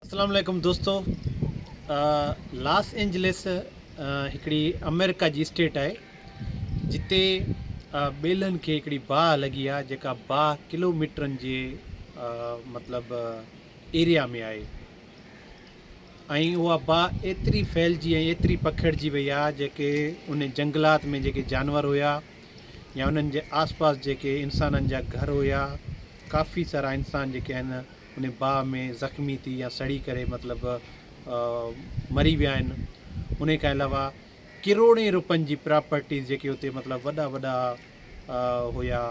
अस्सलाम वालेकुम दोस्तों। लॉस एंजलिस हिकिड़ी अमेरिका जी स्टेट आहे जिते ॿेलनि खे हिकिड़ी बाहि लॻी आहे जेका बाहि किलोमीटरनि जे मतिलबु एरिया में आहे ऐं उहा बाहि एतिरी फैलिजी ऐं एतिरी पखिड़िजी वई आहे जेके उन जंगलात में जेके जानवर हुया या उन्हनि जे आसपास जेके इंसाननि जा घर हुया, काफ़ी सारा इंसान जेके आहिनि उन बाहि में ज़ख़्मी थी या सड़ी करे मतिलबु मरी विया आहिनि। उन खां अलावा किरोड़े रुपयनि जी प्रॉपर्टीज़ जेके हुते मतिलबु वॾा वॾा हुया,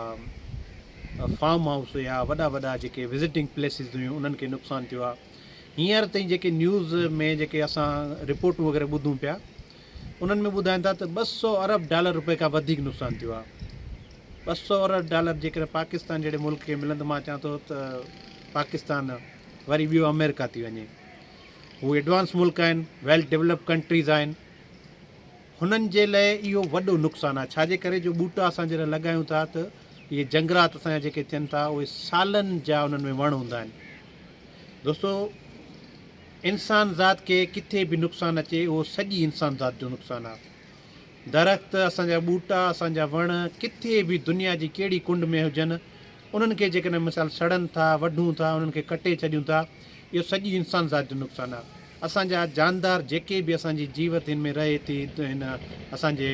फार्म हाउस हुया, वॾा वॾा जेके विज़िटिंग प्लेसिस हुयूं, उन्हनि खे नुक़सानु थियो आहे। हींअर ताईं जेके न्यूज़ में जेके असां रिपोर्टूं वग़ैरह ॿुधूं पिया उन्हनि में ॿुधाइनि था त $200 अरब रुपए खां वधीक नुक़सानु थियो आहे। $200 अरब जेकर पाकिस्तान जहिड़े मुल्क खे मिलंदो, मां चवां थो त पाकिस्तान वरी ॿियो अमेरिका थी वञे। हू एडवांस मुल्क आहिनि, वेल डेवलप कंट्रीज़ आहिनि, हुननि जे लाइ इहो वॾो नुक़सानु आहे। छाजे करे जो ॿूटा असां जॾहिं लॻायूं था त इहे जंगलात असांजा जेके थियनि था उहे सालनि जा उन्हनि में वण हूंदा आहिनि। दोस्तो, इंसान ज़ात खे किथे बि नुक़सानु अचे उहो सॼी इंसान ज़ात जो नुक़सानु आहे। दरख़्त, असांजा ॿूटा, असांजा वण किथे बि दुनिया जी कहिड़ी कुंड में हुजनि, उन्हनि खे जेकॾहिं मिसाल सड़नि था, वढूं था, उन्हनि खे कटे छॾियूं था, इहो सॼी इंसान ज़ात जो नुक़सानु आहे। असांजा जानदार जेके बि असांजी जीवत हिन में रहे थी हिन असांजे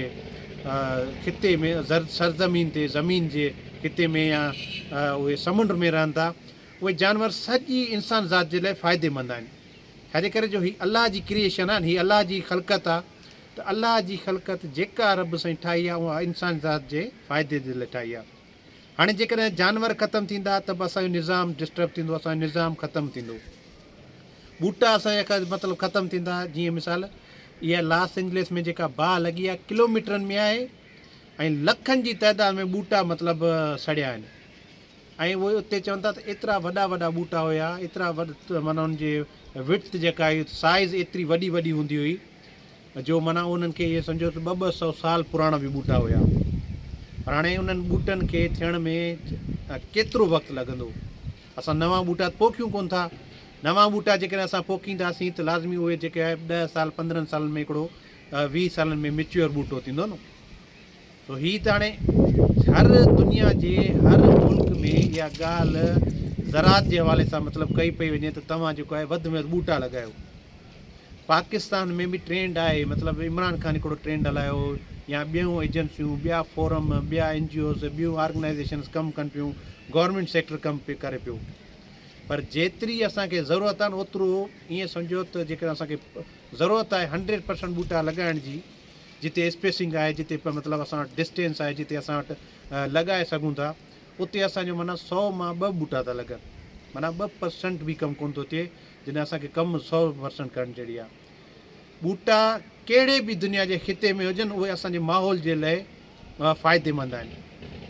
खिते में, सरज़मीन ते, ज़मीन जे खिते में या उहे समुंड में रहनि था, उहे जानवर सॼी इंसान ज़ात जे लाइ फ़ाइदेमंद आहिनि। छाजे करे जो हीअ अलाह जी क्रिएशन आहे, हीअ अलाह जी ख़लक़त आहे। त अलाह जी ख़लक़त जेका रब साईं ठाही आहे उहा इंसान ज़ात जे फ़ाइदे जे लाइ ठाही आहे। हाणे जेकॾहिं जानवर ख़तमु थींदा त बि असांजो निज़ाम डिस्टर्ब थींदो, असांजो निज़ाम ख़तमु थींदो। ॿूटा असांजा मतिलबु ख़तमु थींदा। जीअं मिसाल इहा लॉस एंजलिस में जेका बाहि लॻी आहे किलोमीटरनि में आहे ऐं लखनि जी तइदाद में ॿूटा मतिलबु सड़िया आहिनि। ऐं उहे उते चवनि था त एतिरा वॾा वॾा ॿूटा हुया, एतिरा माना उनजे विड्थ जेका आहे साइज़ एतिरी वॾी वॾी हूंदी हुई जो माना उन्हनि खे इहे सम्झो त 200 साल पुराणा बि ॿूटा हुया। हाणे उन्हनि ॿूटनि खे थियण में केतिरो वक़्तु लॻंदो। असां नवां ॿूटा पोखियूं कोन था। नवां ॿूटा जेकॾहिं असां पोखींदासीं त लाज़मी उहे जेके आहे 10 साल 15 सालनि में हिकिड़ो 20 सालनि में मेच्योर ॿूटो थींदो न। तो हीअ त हाणे हर दुनिया जे हर मुल्क में इहा ॻाल्हि ज़रात जे हवाले सां मतिलबु कई पई वञे त तव्हां जेको आहे वधि में वधि ॿूटा लॻायो। पाकिस्तान में बि ट्रेंड आहे, मतिलबु इमरान ख़ान हिकिड़ो ट्रेंड हलायो या ॿियूं एजेंसियूं, ॿिया फोरम, ॿिया NGOs, ॿियूं ऑर्गेनाइज़ेशन्स कमु कनि पियूं, गवर्नमेंट सेक्टर कमु पियो करे पियो। पर जेतिरी असांखे ज़रूरत आहे न ओतिरो ईअं सम्झो त जेकर असांखे ज़रूरत आहे 100% ॿूटा लॻाइण जी, जिते स्पेसिंग आहे, जिते मतिलबु असां वटि डिस्टेंस आहे, जिते असां वटि लॻाए सघूं था, उते असांजो माना 100 मां 2 ॿूटा था लॻनि। माना 2% बि कमु कोन थो थिए, जॾहिं असांखे कमु 100% करणु जहिड़ी आहे। ॿूटा कहिड़े बि दुनिया जे खिते में हुजनि उहे असांजे माहौल जे लाइ फ़ाइदेमंद आहिनि।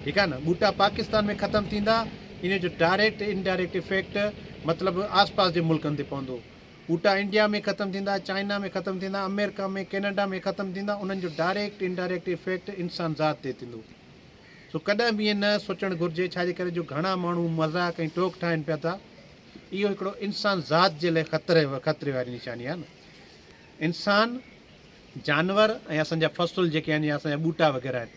ठीकु आहे न। ॿूटा पाकिस्तान में ख़तमु थींदा, इन जो डायरेक्ट इनडायरेक्ट इफेक्ट मतिलबु आसपास जे मुल्कनि ते पवंदो। ॿूटा इंडिया में ख़तमु थींदा, चाइना में ख़तमु थींदा, अमेरिका में, कैनेडा में ख़तमु थींदा, उन्हनि जो डायरेक्ट इनडायरेक्ट इफेक्ट इंसान ज़ात ते थींदो। सो कॾहिं बि ईअं न सोचणु घुरिजे, छाजे करे जो घणा माण्हू मज़ाक़ ऐं टोक ठाहिनि पिया था। इहो हिकिड़ो इंसान ज़ात जे लाइ ख़तरे वारी निशानी आहे न। इंसान, जानवर ऐं असांजा फ़सुल जेके आहिनि या असांजा ॿूटा वग़ैरह आहिनि,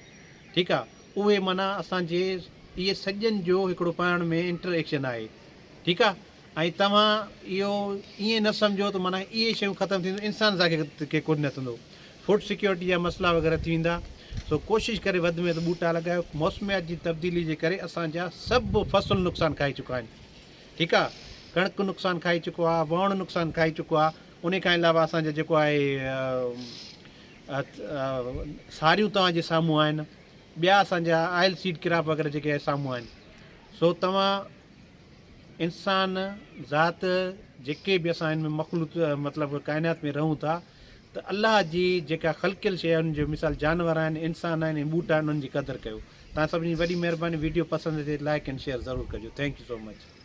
ठीकु आहे, उहे माना असांजे इहे सॼनि जो हिकिड़ो पाण में इंटरेक्शन आहे। ठीकु आहे। ऐं तव्हां इहो ईअं न सम्झो त माना इहे शयूं ख़तमु थींदियूं, इंसान खे कुझु न थींदो। फूड सिक्योरिटी जा मसइला वग़ैरह थी वेंदा। सो कोशिशि करे वधि में वधि ॿूटा लॻायो। मौसमियात जी तब्दीली जे करे असांजा सभु फ़सुल नुक़सानु खाई चुका आहिनि। ठीकु आहे। कणिक नुक़सानु खाई चुको आहे, वण नुक़सानु खाई चुको आहे। उन खां अलावा असांजा जेको आहे सारियूं तव्हांजे साम्हूं आहिनि, ॿिया असांजा ऑयल सीड क्रॉप वग़ैरह जेके आहे साम्हूं आहिनि। सो तव्हां इंसान ज़ात जेके बि असां हिन में मख़लूक़ मतिलबु काइनात में रहूं था, त अलाह जी जेका ख़लकियल शइ आहे उन जो मिसाल जानवर आहिनि, इंसान आहिनि ऐं ॿूटा आहिनि, उन्हनि जी क़दुरु कयो। तव्हां सभिनी जी वॾी महिरबानी। वीडियो पसंदि अचे लाइक एंड शेयर ज़रूरु कजो। Thank you so much.